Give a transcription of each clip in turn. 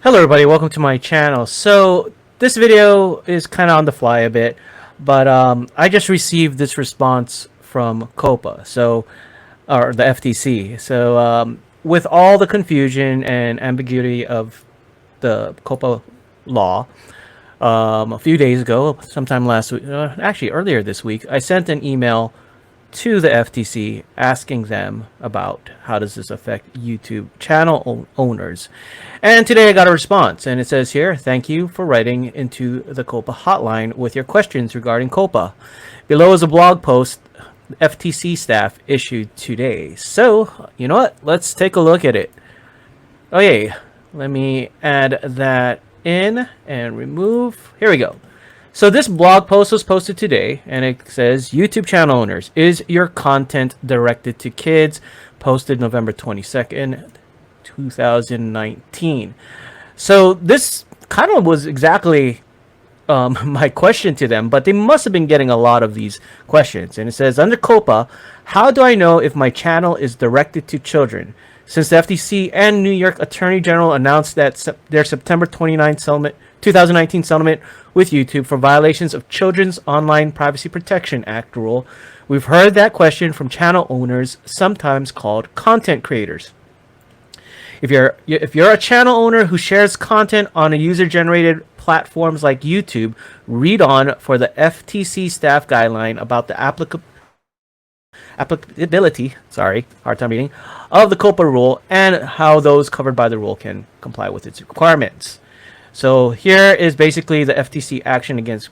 Hello everybody, welcome to my channel. So this video is kind of on the fly a bit, but I just received this response from COPPA, or the FTC. With all the confusion and ambiguity of the COPPA law, a few days ago, sometime last week, actually earlier this week, I sent an email to the FTC asking them about how does this affect YouTube channel owners. And today I got a response, and it says here, thank you for writing into the COPPA hotline with your questions regarding COPPA. Below is a blog post the FTC staff issued today. So, you know what? Let's take a look at it. Okay, let me add that in and remove. Here we go. So this blog post was posted today, and it says, YouTube channel owners, is your content directed to kids? Posted November 22nd, 2019. So this kind of was exactly my question to them, but they must have been getting a lot of these questions. And it says, under COPPA, how do I know if my channel is directed to children? Since the FTC and New York Attorney General announced that their September 2019 settlement with YouTube for violations of Children's Online Privacy Protection Act rule, we've heard that question from channel owners, sometimes called content creators. If you're a channel owner who shares content on a user-generated platforms like YouTube, read on for the FTC staff guideline about the applicability, hard time reading, of the COPPA rule and how those covered by the rule can comply with its requirements. So here is basically the FTC action against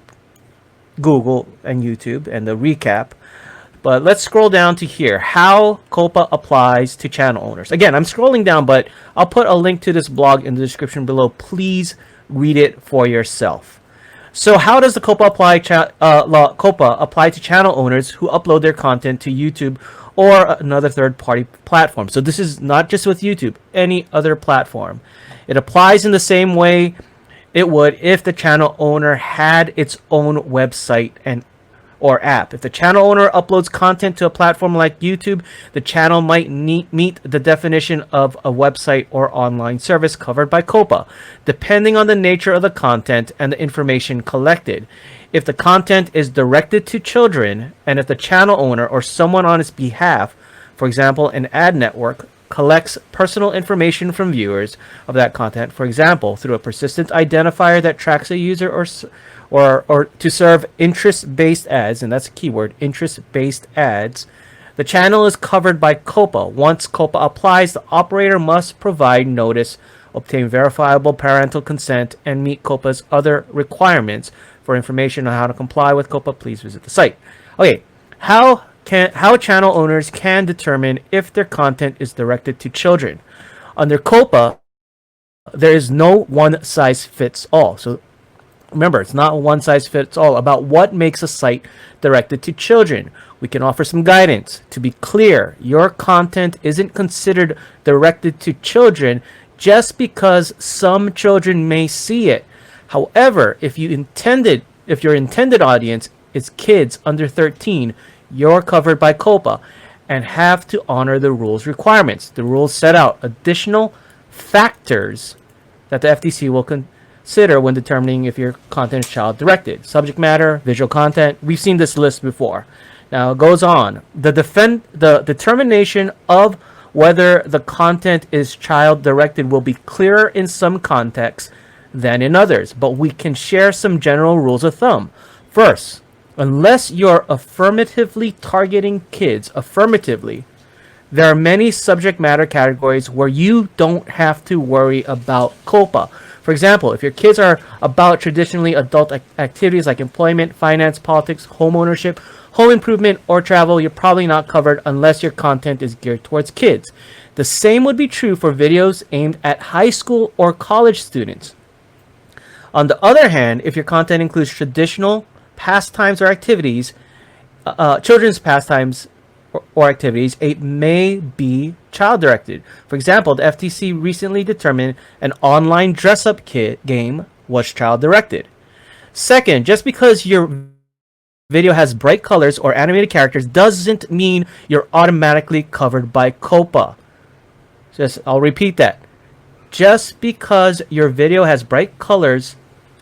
Google and YouTube and the recap. But let's scroll down to here, how COPPA applies to channel owners. Again, I'm scrolling down, but I'll put a link to this blog in the description below. Please read it for yourself. So how does the COPPA apply to channel owners who upload their content to YouTube or another third-party platform? So this is not just with YouTube, any other platform. It applies in the same way it would if the channel owner had its own website or app. If the channel owner uploads content to a platform like YouTube, the channel might meet the definition of a website or online service covered by COPPA, depending on the nature of the content and the information collected. If the content is directed to children, and if the channel owner or someone on its behalf, for example, an ad network, collects personal information from viewers of that content, for example, through a persistent identifier that tracks a user or to serve interest-based ads, and that's a keyword, interest-based ads, the channel is covered by COPPA. Once COPPA applies, the operator must provide notice, obtain verifiable parental consent, and meet COPPA's other requirements. For information on how to comply with COPPA, please visit the site. Okay, how channel owners can determine if their content is directed to children. Under COPPA, there is no one-size-fits-all. So remember, it's not one-size-fits-all about what makes a site directed to children. We can offer some guidance. To be clear, your content isn't considered directed to children just because some children may see it. However, if your intended audience is kids under 13, you're covered by COPPA and have to honor the rules requirements. The rules set out additional factors that the FTC will consider when determining if your content is child directed. Subject matter, visual content. We've seen this list before. Now it goes on. The determination of whether the content is child directed will be clearer in some contexts than in others, but we can share some general rules of thumb. First, unless you're affirmatively targeting kids, there are many subject matter categories where you don't have to worry about COPPA. For example, if your kids are about traditionally adult activities like employment, finance, politics, home ownership, home improvement, or travel, you're probably not covered unless your content is geared towards kids. The same would be true for videos aimed at high school or college students. On the other hand, if your content includes traditional pastimes or activities, children's pastimes or activities, it may be child-directed. For example, the FTC recently determined an online dress-up game was child-directed. Second, just because your video has bright colors or animated characters doesn't mean you're automatically covered by COPPA. I'll repeat that. just because your video has bright colors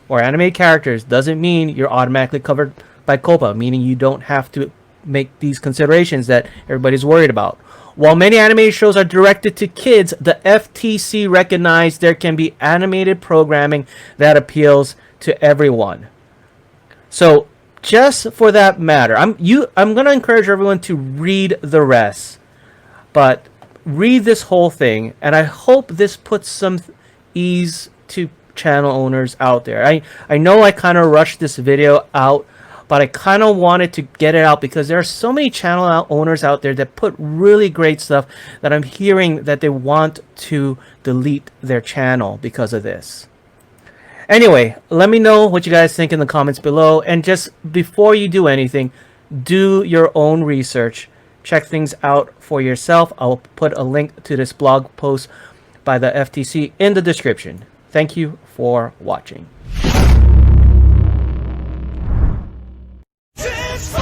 or animated characters doesn't mean you're automatically covered by COPPA, meaning you don't have to make these considerations that everybody's worried about. While many animated shows are directed to kids, the FTC recognized there can be animated programming that appeals to everyone. So just for that matter, I'm going to encourage everyone to read the rest, but read this whole thing, and I hope this puts some ease to channel owners out there. I know I kind of rushed this video out, but I kind of wanted to get it out because there are so many channel owners out there that put really great stuff that I'm hearing that they want to delete their channel because of this. Anyway, let me know what you guys think in the comments below, and just before you do anything, do your own research. Check things out for yourself. I'll put a link to this blog post by the FTC in the description. Thank you for watching. This